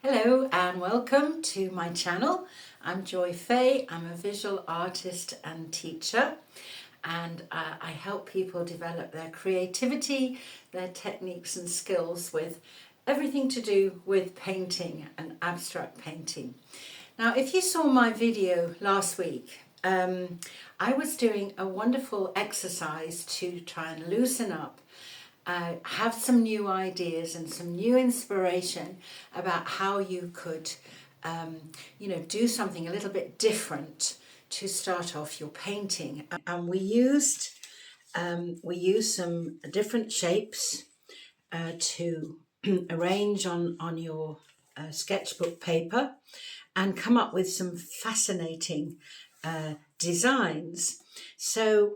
Hello and welcome to my channel. I'm Joy Fay. I'm a visual artist and teacher, and I help people develop their creativity, their techniques and skills with everything to do with painting and abstract painting. Now, if you saw my video last week, I was doing a wonderful exercise to try and loosen up, have some new ideas and some new inspiration about how you could, do something a little bit different to start off your painting. And we used some different shapes to arrange on your sketchbook paper and come up with some fascinating designs. So,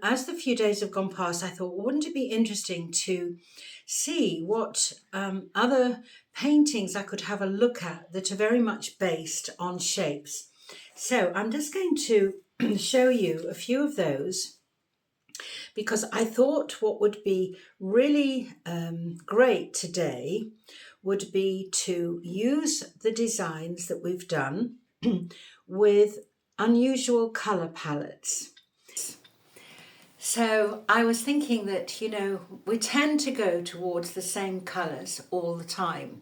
as the few days have gone past, I thought, wouldn't it be interesting to see what other paintings I could have a look at that are very much based on shapes. So I'm just going to show you a few of those, because I thought what would be really great today would be to use the designs that we've done with unusual colour palettes. So I was thinking that, we tend to go towards the same colours all the time.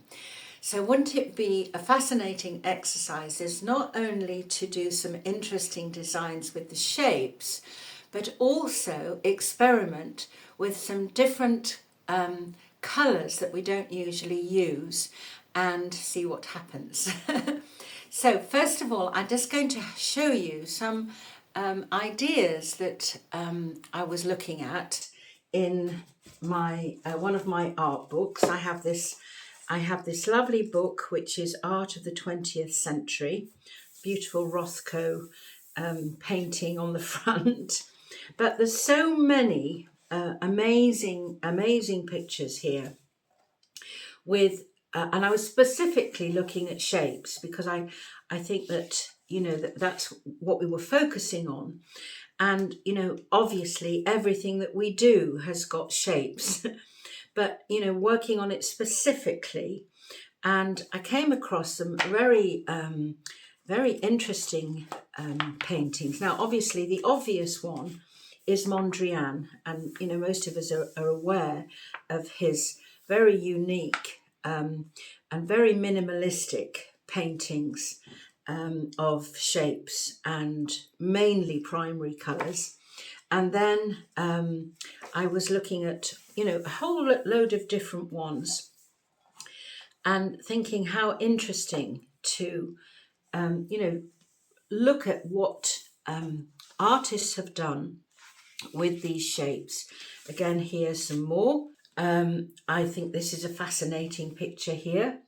So wouldn't it be a fascinating exercise is not only to do some interesting designs with the shapes, but also experiment with some different colours that we don't usually use and see what happens. So first of all, I'm just going to show you some ideas that I was looking at in my one of my art books. I have this lovely book which is Art of the 20th Century, beautiful Rothko painting on the front. But there's so many amazing pictures here with and I was specifically looking at shapes because I think that that's what we were focusing on. And obviously everything that we do has got shapes, but working on it specifically. And I came across some very interesting paintings. Now obviously the obvious one is Mondrian, and most of us are aware of his very unique and very minimalistic paintings of shapes and mainly primary colours. And then I was looking at a whole load of different ones and thinking how interesting to look at what artists have done with these shapes. Again, here's some more. I think this is a fascinating picture here,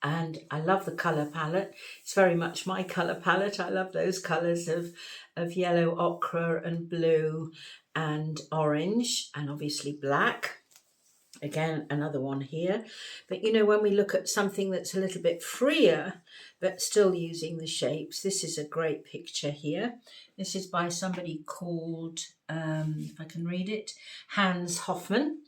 and I love the colour palette. It's very much my colour palette. I love those colours of yellow, ochre and blue and orange, and obviously black. Again, another one here. But when we look at something that's a little bit freer but still using the shapes, this is a great picture here. This is by somebody called, if I can read it, Hans Hofmann.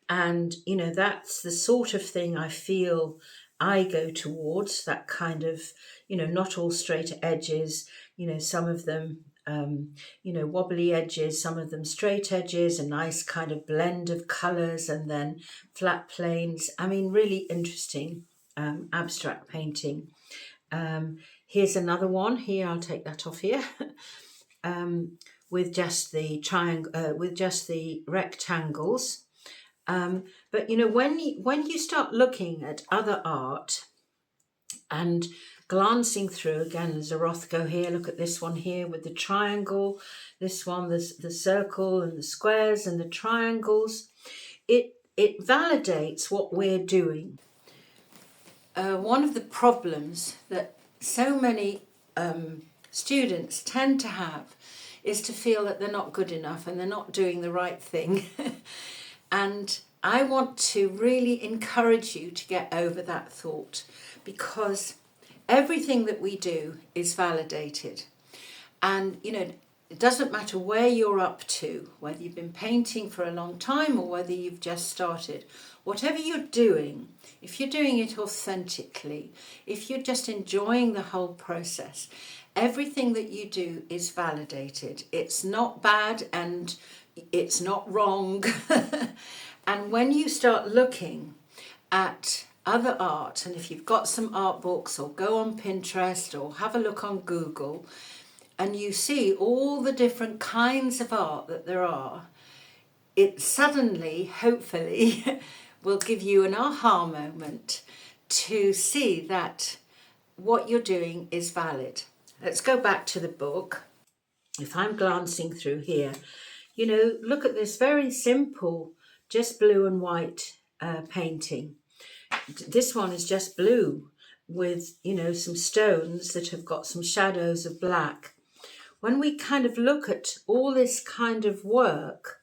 And that's the sort of thing I feel I go towards, that kind of not all straight edges, some of them wobbly edges, some of them straight edges, a nice kind of blend of colours, and then flat planes. I mean, really interesting abstract painting. Here's another one here. I'll take that off here. With just the triangle, with just the rectangles. But when you start looking at other art and glancing through, again, there's a Rothko here. Look at this one here with the triangle. This one, the circle and the squares and the triangles. It validates what we're doing. One of the problems that so many students tend to have is to feel that they're not good enough and they're not doing the right thing. And I want to really encourage you to get over that thought, because everything that we do is validated. And, it doesn't matter where you're up to, whether you've been painting for a long time or whether you've just started. Whatever you're doing, if you're doing it authentically, if you're just enjoying the whole process, everything that you do is validated. It's not bad and it's not wrong. And when you start looking at other art, and if you've got some art books, or go on Pinterest or have a look on Google, and you see all the different kinds of art that there are, it suddenly, hopefully, will give you an aha moment to see that what you're doing is valid. Let's go back to the book. If I'm glancing through here, you know, look at this very simple, just blue and white painting. This one is just blue with, you know, some stones that have got some shadows of black. When we kind of look at all this kind of work,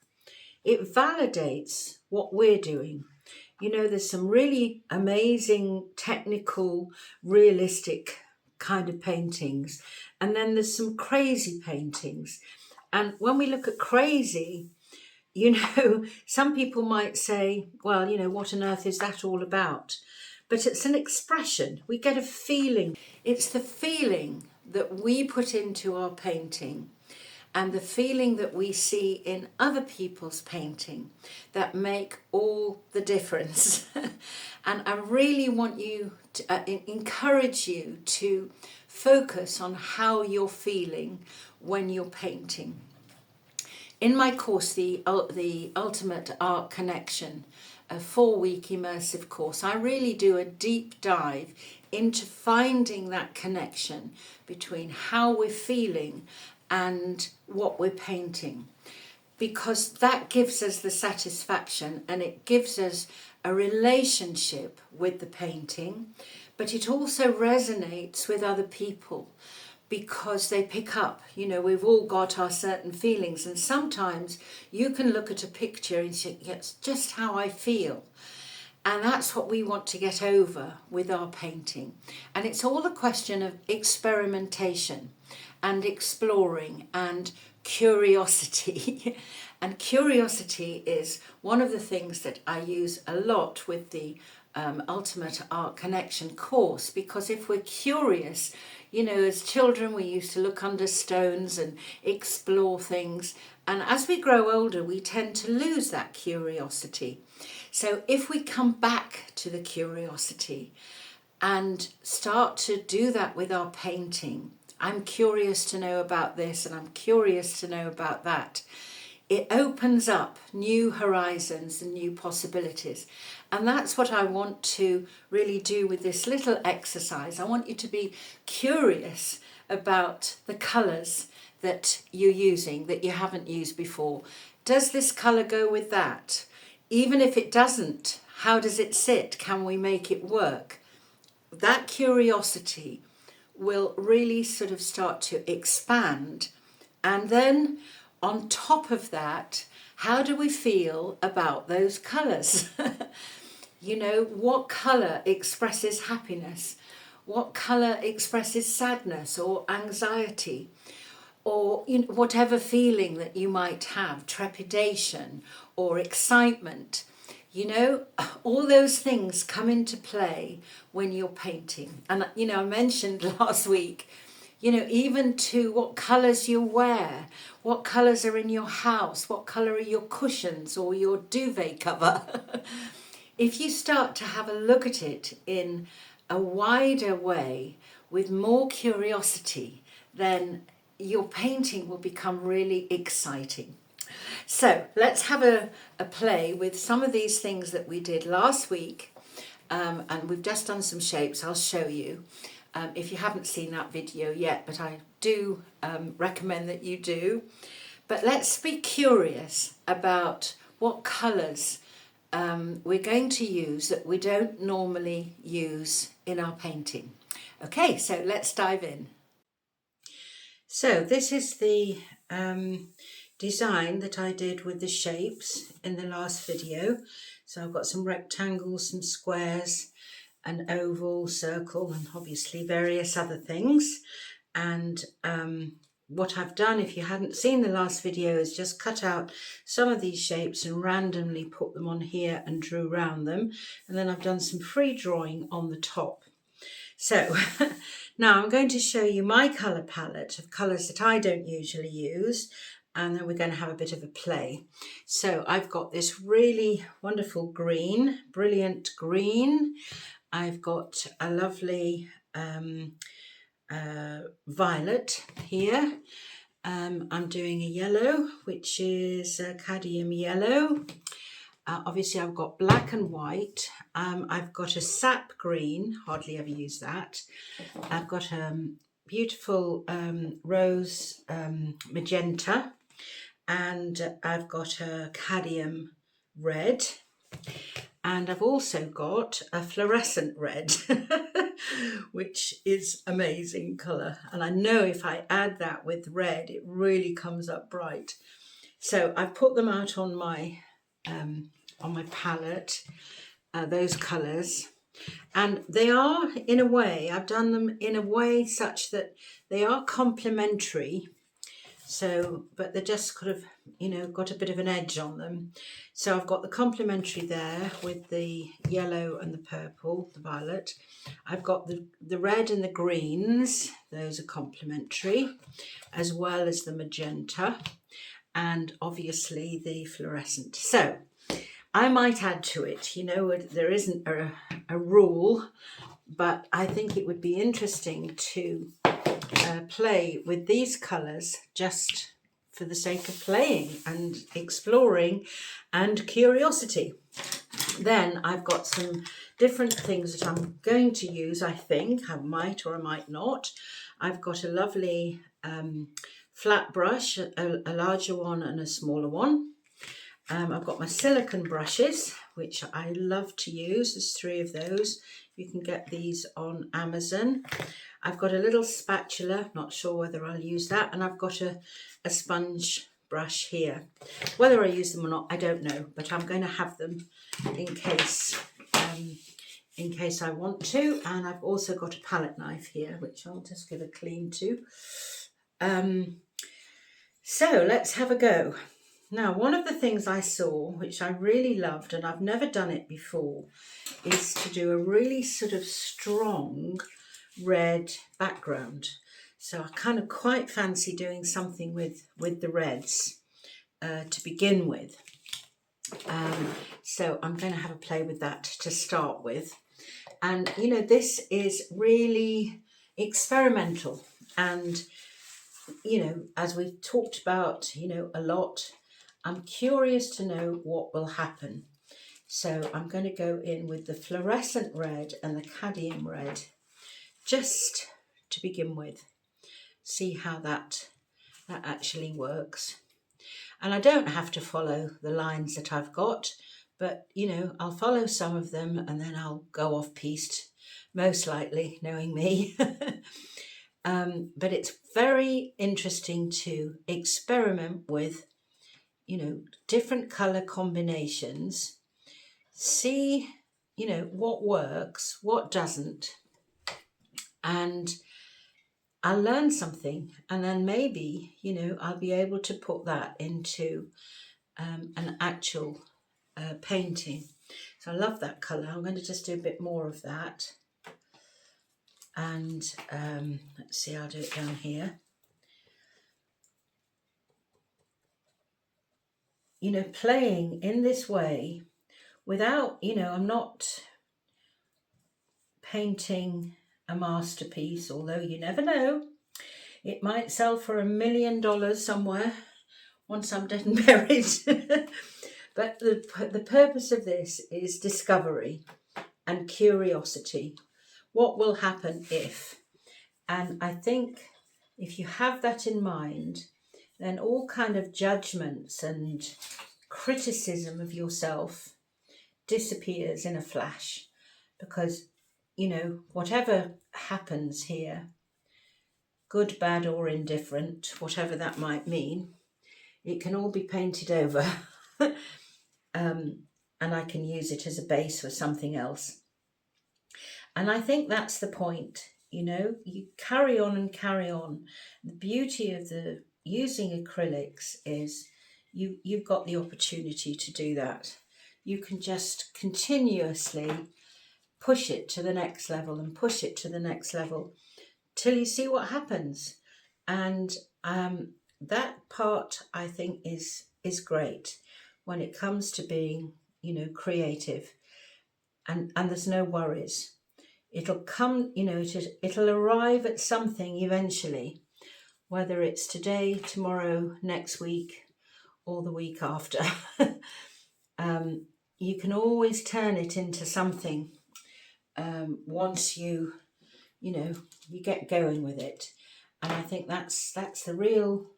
it validates what we're doing. You know, there's some really amazing, technical, realistic kind of paintings. And then there's some crazy paintings. And when we look at crazy, you know, some people might say, well, you know, what on earth is that all about? But it's an expression. We get a feeling. It's the feeling that we put into our painting and the feeling that we see in other people's painting that make all the difference. And I really want you to encourage you to focus on how you're feeling when you're painting. In my course, the Ultimate Art Connection, a 4-week immersive course, I really do a deep dive into finding that connection between how we're feeling and what we're painting, because that gives us the satisfaction and it gives us a relationship with the painting, but it also resonates with other people because they pick up, you know, we've all got our certain feelings, and sometimes you can look at a picture and say, yeah, it's just how I feel. And that's what we want to get over with our painting. And it's all a question of experimentation and exploring and curiosity. And curiosity is one of the things that I use a lot with the Ultimate Art Connection course, because if we're curious, you know, as children we used to look under stones and explore things, and as we grow older we tend to lose that curiosity. So if we come back to the curiosity and start to do that with our painting, I'm curious to know about this and I'm curious to know about that, it opens up new horizons and new possibilities. And that's what I want to really do with this little exercise. I want you to be curious about the colours that you're using that you haven't used before. Does this colour go with that? Even if it doesn't, how does it sit? Can we make it work? That curiosity will really sort of start to expand. And then on top of that, how do we feel about those colours? You know, what colour expresses happiness? What colour expresses sadness or anxiety? Or, you know, whatever feeling that you might have, trepidation or excitement. You know, all those things come into play when you're painting. And, you know, I mentioned last week, you know, even to what colours you wear, what colours are in your house, what colour are your cushions or your duvet cover. If you start to have a look at it in a wider way with more curiosity, then your painting will become really exciting. So let's have a play with some of these things that we did last week. And we've just done some shapes. I'll show you if you haven't seen that video yet, but I do recommend that you do. But let's be curious about what colours we're going to use that we don't normally use in our painting. Okay, so let's dive in. So this is the design that I did with the shapes in the last video. So I've got some rectangles, some squares, an oval, circle, and obviously various other things. And what I've done, if you hadn't seen the last video, is just cut out some of these shapes and randomly put them on here and drew around them. And then I've done some free drawing on the top. So now I'm going to show you my colour palette of colours that I don't usually use, and then we're going to have a bit of a play. So I've got this really wonderful green, brilliant green. I've got a lovely violet here. I'm doing a yellow, which is cadmium yellow. Obviously I've got black and white. I've got a sap green, hardly ever use that. I've got beautiful rose magenta, and I've got a cadmium red, and I've also got a fluorescent red, which is amazing colour. And I know if I add that with red, it really comes up bright. So I've put them out on my palette, those colours, and they are, in a way, I've done them in a way such that they are complementary. So, but they're just kind of, you know, got a bit of an edge on them. So I've got the complementary there with the yellow and the purple, the violet. I've got the red and the greens, those are complementary, as well as the magenta, and obviously the fluorescent. So I might add to it, you know, there isn't a rule, but I think it would be interesting to play with these colours just for the sake of playing and exploring and curiosity. Then I've got some different things that I'm going to use, I think. I might or I might not. I've got a lovely flat brush, a larger one and a smaller one. I've got my silicone brushes, which I love to use. There's 3 of those. You can get these on Amazon. I've got a little spatula, not sure whether I'll use that, and I've got a sponge brush here. Whether I use them or not, I don't know, but I'm going to have them in case I want to. And I've also got a palette knife here, which I'll just give a clean to. So let's have a go. Now, one of the things I saw, which I really loved, and I've never done it before, is to do a really sort of strong red background. So I kind of quite fancy doing something with the reds to begin with. So I'm going to have a play with that to start with. And, you know, this is really experimental. And, you know, as we've talked about, you know, a lot, I'm curious to know what will happen. So I'm going to go in with the fluorescent red and the cadmium red, just to begin with. See how that actually works. And I don't have to follow the lines that I've got, but, you know, I'll follow some of them and then I'll go off piste, most likely, knowing me. But it's very interesting to experiment with, you know, different colour combinations, see, you know, what works, what doesn't, and I'll learn something, and then maybe, you know, I'll be able to put that into an actual painting. So I love that colour. I'm going to just do a bit more of that. And let's see, I'll do it down here. You know, playing in this way without, you know, I'm not painting a masterpiece, although you never know. It might sell for $1 million somewhere once I'm dead and buried. But the purpose of this is discovery and curiosity. What will happen if? And I think if you have that in mind, then all kind of judgments and criticism of yourself disappears in a flash, because, you know, whatever happens here, good, bad or indifferent, whatever that might mean, it can all be painted over and I can use it as a base for something else. And I think that's the point, you know, you carry on and carry on. The beauty of the using acrylics is you've got the opportunity to do that. You can just continuously push it to the next level and push it to the next level till you see what happens. And that part, I think, is great when it comes to being, you know, creative, and there's no worries. It'll come, you know, it'll arrive at something eventually, whether it's today, tomorrow, next week, or the week after. You can always turn it into something once you know, you get going with it. And I think that's the real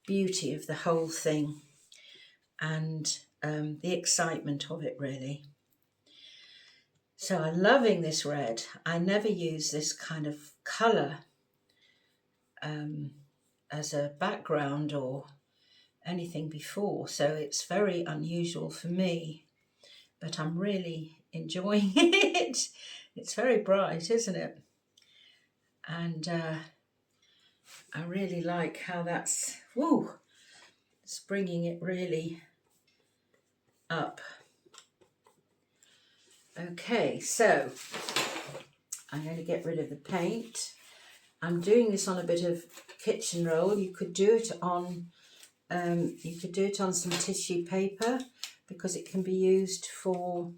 beauty of the whole thing, and the excitement of it, really. So I'm loving this red. I never use this kind of colour as a background or anything before, so it's very unusual for me, but I'm really enjoying it. It's very bright, isn't it? And I really like how that's, woo, it's bringing it really up. Okay, so I'm going to get rid of the paint. I'm doing this on a bit of kitchen roll. You could do it on some tissue paper, because it can be used for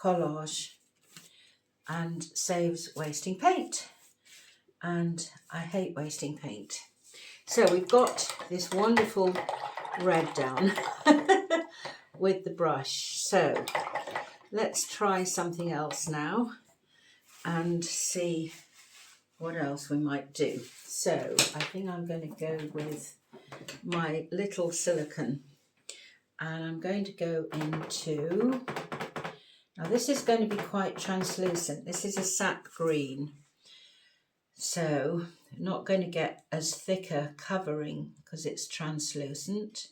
collage and saves wasting paint. And I hate wasting paint. So we've got this wonderful red down with the brush. So let's try something else now and see what else we might do. So I think I'm going to go with my little silicone, and I'm going to go into, now this is going to be quite translucent. This is a sap green, so not going to get as thick a covering because it's translucent,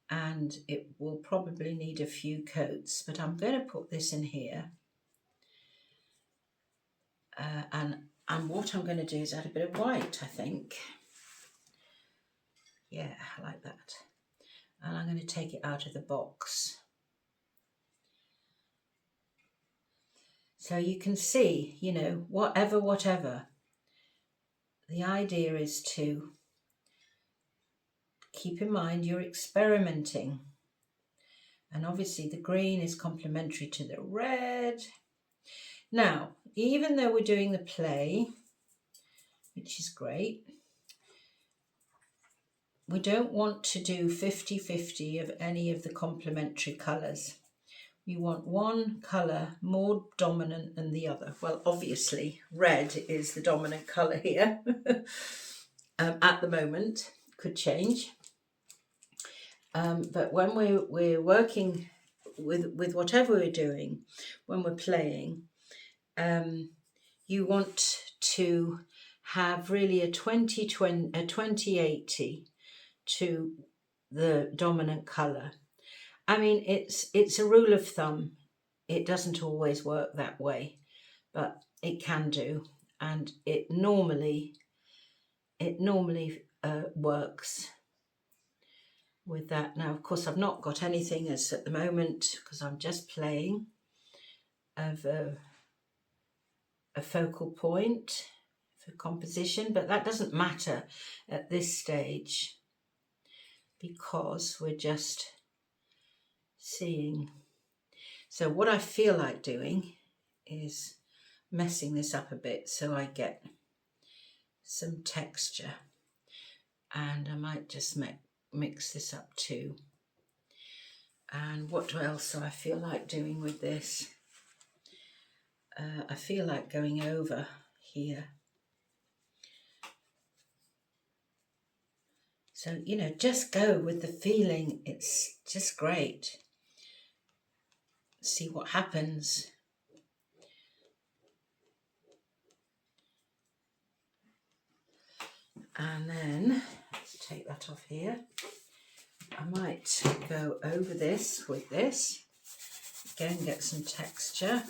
and it will probably need a few coats, but I'm going to put this in here. And what I'm going to do is add a bit of white, I think. Yeah, I like that. And I'm going to take it out of the box. So you can see, you know, whatever. The idea is to keep in mind you're experimenting. And obviously the green is complementary to the red. Now, even though we're doing the play, which is great, we don't want to do 50-50 of any of the complementary colours. We want one colour more dominant than the other. Well, obviously, red is the dominant colour here at the moment. Could change. But when we're working with whatever we're doing, when we're playing, you want to have really a 20-80 to the dominant colour. I mean, it's a rule of thumb. It doesn't always work that way, but it can do, and it normally works with that. Now, of course, I've not got anything as at the moment because I'm just playing of a focal point for composition, but that doesn't matter at this stage because we're just seeing. So what I feel like doing is messing this up a bit so I get some texture, and I might just mix this up too. And what else do I feel like doing with this? I feel like going over here. So, you know, just go with the feeling. It's just great. See what happens. And then, let's take that off here. I might go over this with this. Again, get some texture.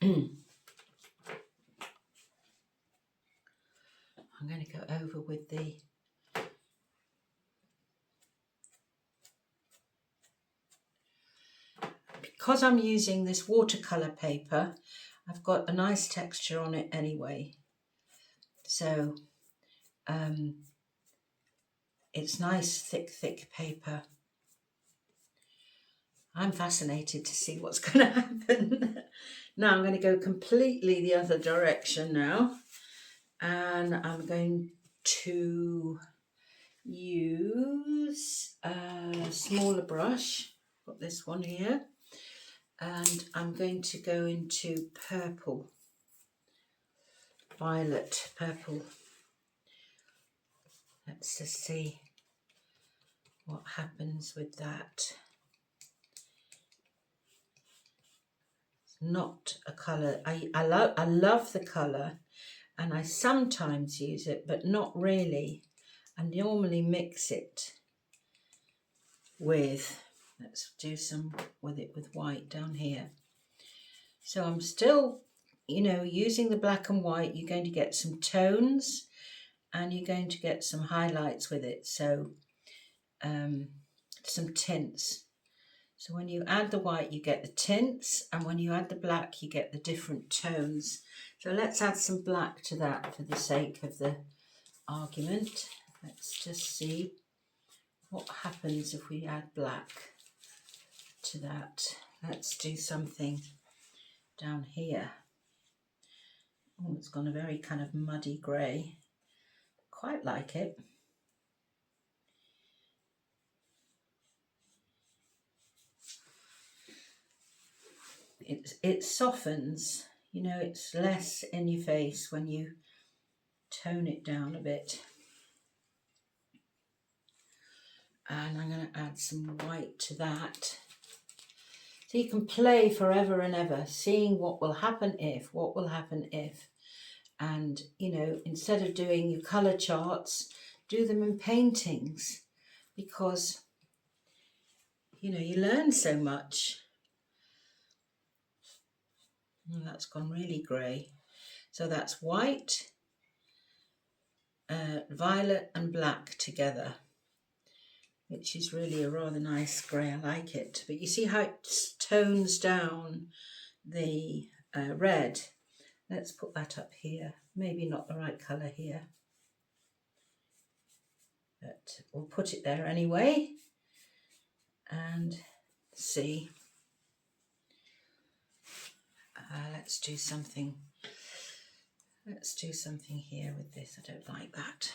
I'm going to go over with the because I'm using this watercolour paper, I've got a nice texture on it anyway. So it's nice, thick paper. I'm fascinated to see what's going to happen. Now I'm going to go completely the other direction now. And I'm going to use a smaller brush. Got this one here. And I'm going to go into purple, violet, purple. Let's just see what happens with that. It's not a colour. I love the colour, and I sometimes use it, but not really. I normally mix it with, let's do some with it with white down here. So I'm still, you know, using the black and white. You're going to get some tones and you're going to get some highlights with it. So some tints. So when you add the white, you get the tints, and when you add the black, you get the different tones. So let's add some black to that for the sake of the argument. Let's just see what happens if we add black to that. Let's do something down here. Oh, it's gone a very kind of muddy grey. Quite like it. It softens, you know, it's less in your face when you tone it down a bit. And I'm going to add some white to that. So you can play forever and ever, seeing what will happen if, and, you know, instead of doing your colour charts, do them in paintings, because, you know, you learn so much. And that's gone really grey. So that's white, violet and black together, which is really a rather nice grey. I like it. But you see how it tones down the red. Let's put that up here. Maybe not the right colour here, but we'll put it there anyway. And see. Let's do something. Let's do something here with this. I don't like that.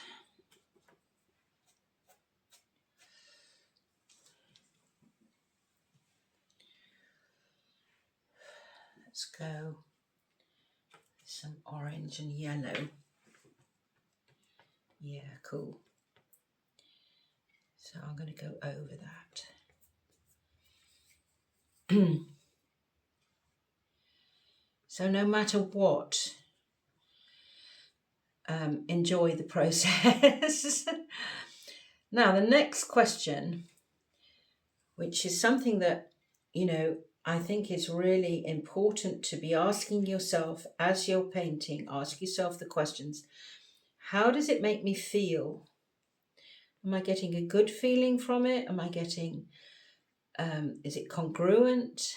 Let's go with some orange and yellow. Yeah, cool. So I'm going to go over that. So no matter what, enjoy the process. Now, the next question, which is something that, you know, I think is really important to be asking yourself as you're painting. Ask yourself the questions. How does it make me feel? Am I getting a good feeling from it? Am I getting, is it congruent?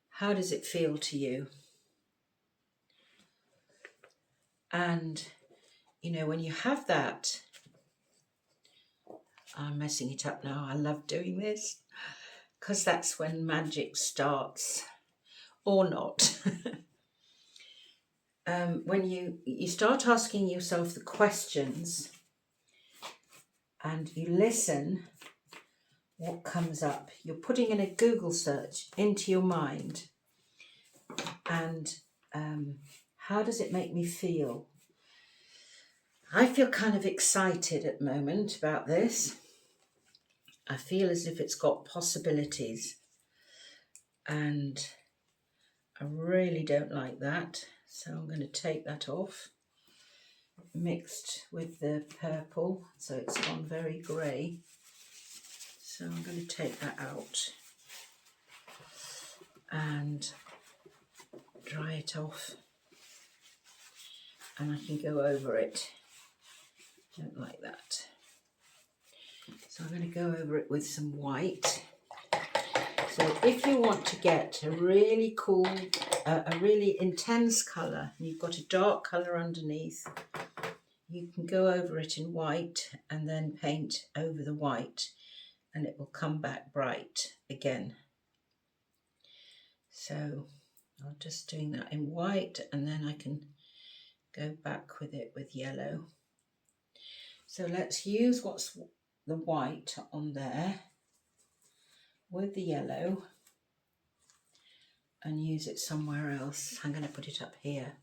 How does it feel to you? And, you know, when you have that, I'm messing it up now. I love doing this because that's when magic starts, or not. When you start asking yourself the questions and you listen, what comes up? You're putting in a Google search into your mind, and how does it make me feel? I feel kind of excited at the moment about this. I feel as if it's got possibilities, and I really don't like that. So I'm going to take that off, mixed with the purple, so it's gone very grey. So I'm going to take that out, and dry it off, and I can go over it. Don't like that. So I'm going to go over it with some white. So if you want to get a really cool, a really intense colour, and you've got a dark colour underneath, you can go over it in white and then paint over the white, and it will come back bright again. So I'm just doing that in white, and then I can go back with it with yellow. So let's use what's the white on there with the yellow and use it somewhere else. I'm going to put it up here.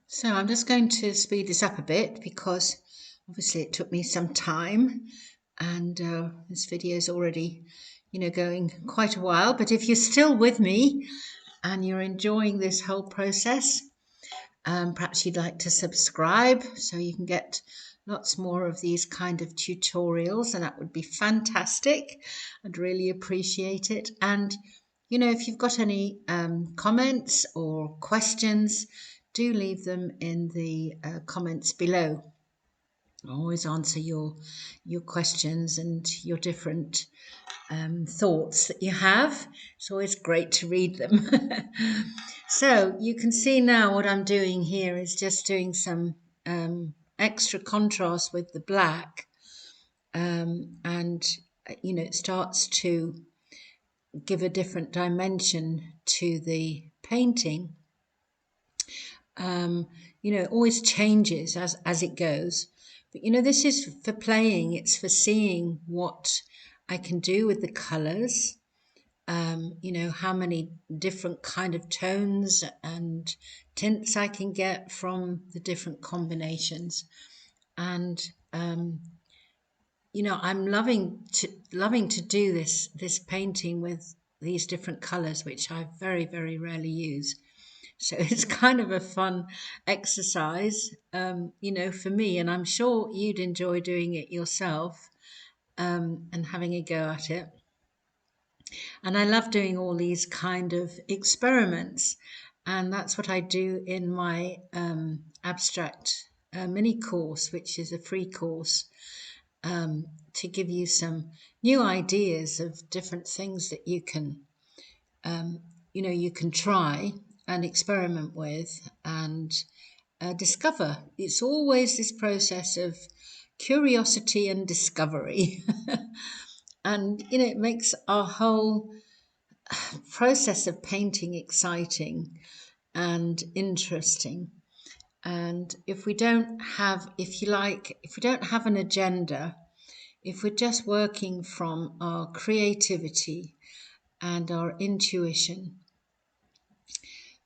So I'm just going to speed this up a bit because obviously it took me some time, and this video is already, going quite a while. But if you're still with me and you're enjoying this whole process, perhaps you'd like to subscribe so you can get lots more of these kind of tutorials, and that would be fantastic. I'd really appreciate it. And if you've got any comments or questions, do leave them in the comments below. I always answer your questions and your different thoughts that you have. It's always great to read them. So you can see now what I'm doing here is just doing some extra contrast with the black, and it starts to give a different dimension to the painting. It always changes as it goes. But this is for playing, it's for seeing what I can do with the colours. How many different kind of tones and tints I can get from the different combinations. And I'm loving to do this painting with these different colours, which I very, very rarely use. So it's kind of a fun exercise, for me, and I'm sure you'd enjoy doing it yourself, and having a go at it. And I love doing all these kind of experiments, and that's what I do in my abstract mini course, which is a free course, to give you some new ideas of different things that you can, you can try and experiment with and discover. It's always this process of curiosity and discovery. And it makes our whole process of painting exciting and interesting. And if we don't have, if we don't have an agenda, if we're just working from our creativity and our intuition,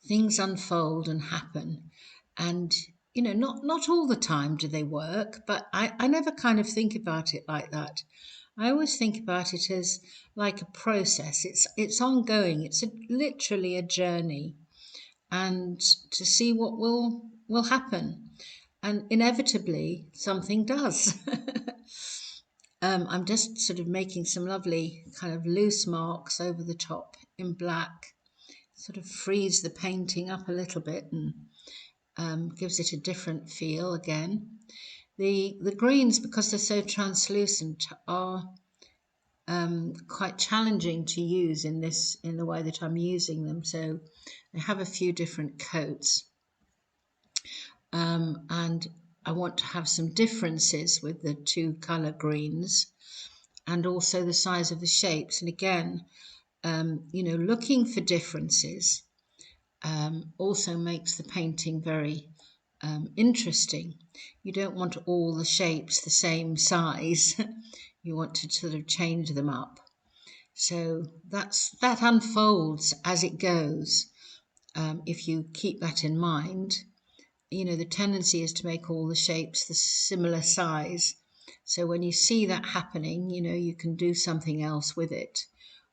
things unfold and happen. And not all the time do they work, but I never kind of think about it like that. I always think about it as like a process. It's ongoing. It's literally a journey, and to see what will happen, and inevitably something does. I'm just sort of making some lovely kind of loose marks over the top in black, sort of frees the painting up a little bit and gives it a different feel again. The greens, because they're so translucent, are quite challenging to use in the way that I'm using them. So I have a few different coats, and I want to have some differences with the two colour greens, and also the size of the shapes. And again, looking for differences also makes the painting very interesting. You don't want all the shapes the same size. You want to sort of change them up. So that unfolds as it goes. If you keep that in mind, the tendency is to make all the shapes the similar size. So when you see that happening, you can do something else with it,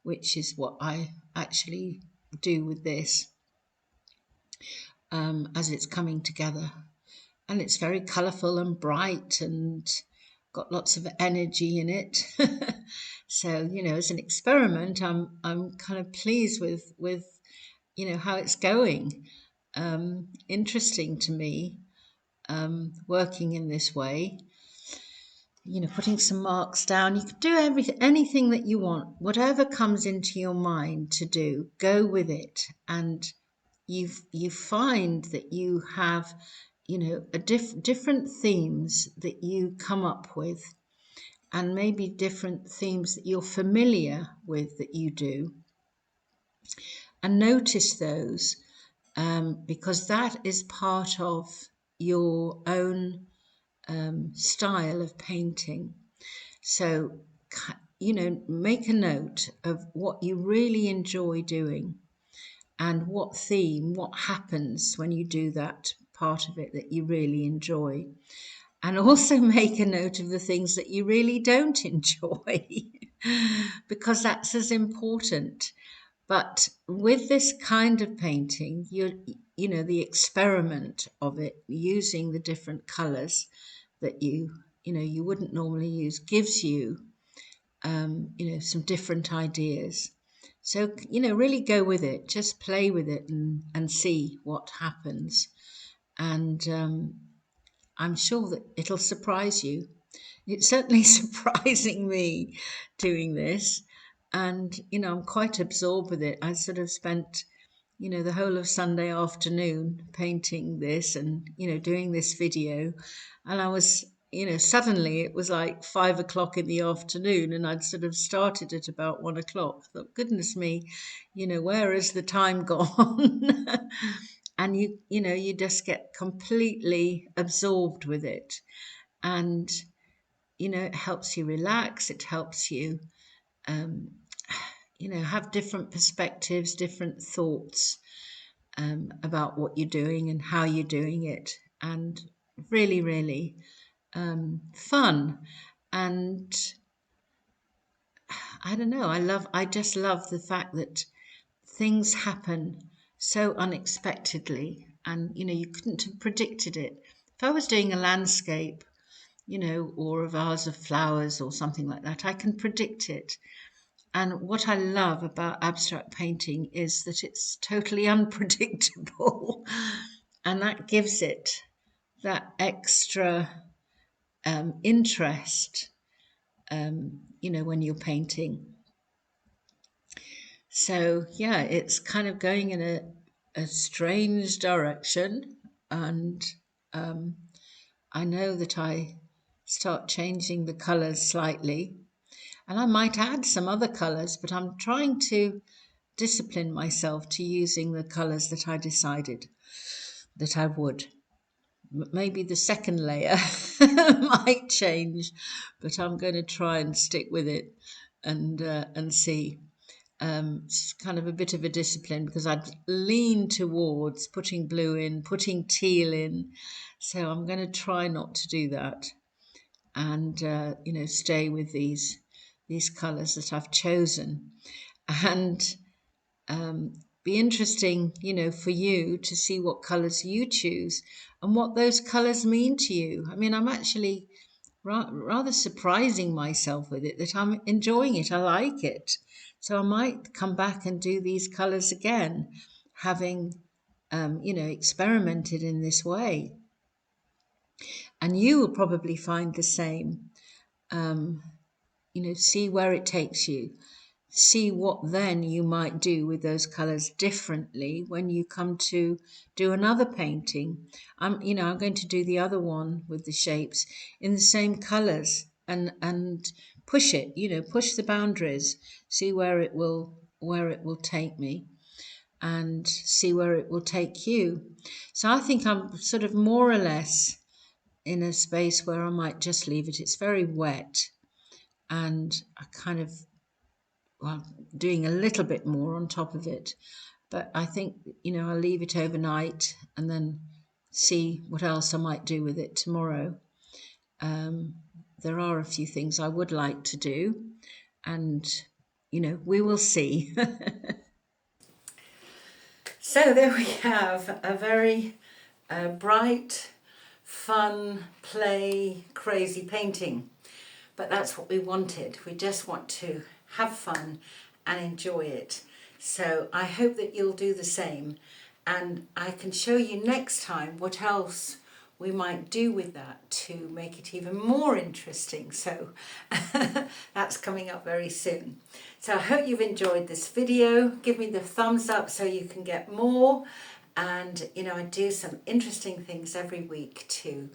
which is what I actually do with this, as it's coming together. And it's very colourful and bright, and got lots of energy in it. So, as an experiment, I'm kind of pleased with how it's going. Interesting to me, working in this way. Putting some marks down. You can do anything that you want, whatever comes into your mind to do, go with it. And you find that you have, different themes that you come up with, and maybe different themes that you're familiar with that you do. And notice those, because that is part of your own style of painting. So, make a note of what you really enjoy doing and what happens when you do that part of it that you really enjoy. And also make a note of the things that you really don't enjoy, because that's as important. But with this kind of painting, the experiment of it, using the different colours that you wouldn't normally use, gives you, some different ideas. So, really go with it, just play with it and see what happens. And I'm sure that it'll surprise you. It's certainly surprising me doing this. And, I'm quite absorbed with it. I sort of spent, the whole of Sunday afternoon painting this and, doing this video. And I was, suddenly it was like 5 o'clock in the afternoon, and I'd sort of started at about 1 o'clock. I thought, goodness me, where has the time gone? And you just get completely absorbed with it. And, it helps you relax. It helps you, have different perspectives, different thoughts about what you're doing and how you're doing it, and really, really fun. And I don't know, I just love the fact that things happen so unexpectedly, and you couldn't have predicted it. If I was doing a landscape, or a vase of flowers or something like that, I can predict it. And what I love about abstract painting is that it's totally unpredictable. And that gives it that extra interest, when you're painting. So, yeah, it's kind of going in a strange direction. And I know that I start changing the colours slightly. And I might add some other colours, but I'm trying to discipline myself to using the colours that I decided that I would. Maybe the second layer might change, but I'm going to try and stick with it and see. It's kind of a bit of a discipline, because I'd lean towards putting blue in, putting teal in. So I'm going to try not to do that, and stay with these colours that I've chosen. And be interesting, for you to see what colours you choose and what those colours mean to you. I mean, I'm actually rather surprising myself with it, that I'm enjoying it. I like it. So I might come back and do these colours again, having, experimented in this way. And you will probably find the same. See where it takes you. See what then you might do with those colours differently when you come to do another painting. I'm going to do the other one with the shapes in the same colours, and push it, push the boundaries, see where it will take me, and see where it will take you. So I think I'm sort of more or less in a space where I might just leave it. It's very wet, and I kind of, doing a little bit more on top of it. But I think, I'll leave it overnight and then see what else I might do with it tomorrow. There are a few things I would like to do, and, we will see. So there we have a very bright, fun, play, crazy painting. But that's what we wanted. We just want to have fun and enjoy it. So I hope that you'll do the same, and I can show you next time what else we might do with that to make it even more interesting. So that's coming up very soon. So I hope you've enjoyed this video. Give me the thumbs up so you can get more. And you know, I do some interesting things every week to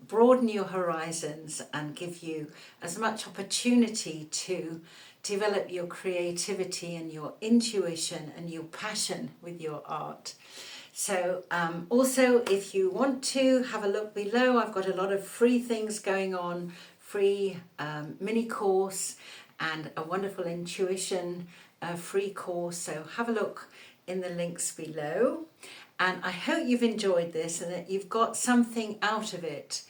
broaden your horizons and give you as much opportunity to develop your creativity and your intuition and your passion with your art. So also, if you want to have a look below, I've got a lot of free things going on, free mini course and a wonderful intuition free course. So have a look in the links below. And I hope you've enjoyed this and that you've got something out of it.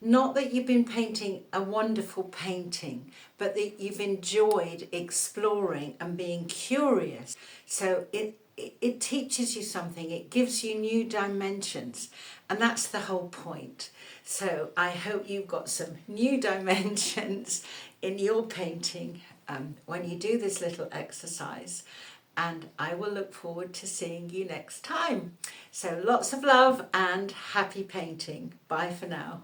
Not that you've been painting a wonderful painting, but that you've enjoyed exploring and being curious. So it teaches you something, it gives you new dimensions, and that's the whole point. So I hope you've got some new dimensions in your painting when you do this little exercise. And I will look forward to seeing you next time. So lots of love and happy painting. Bye for now.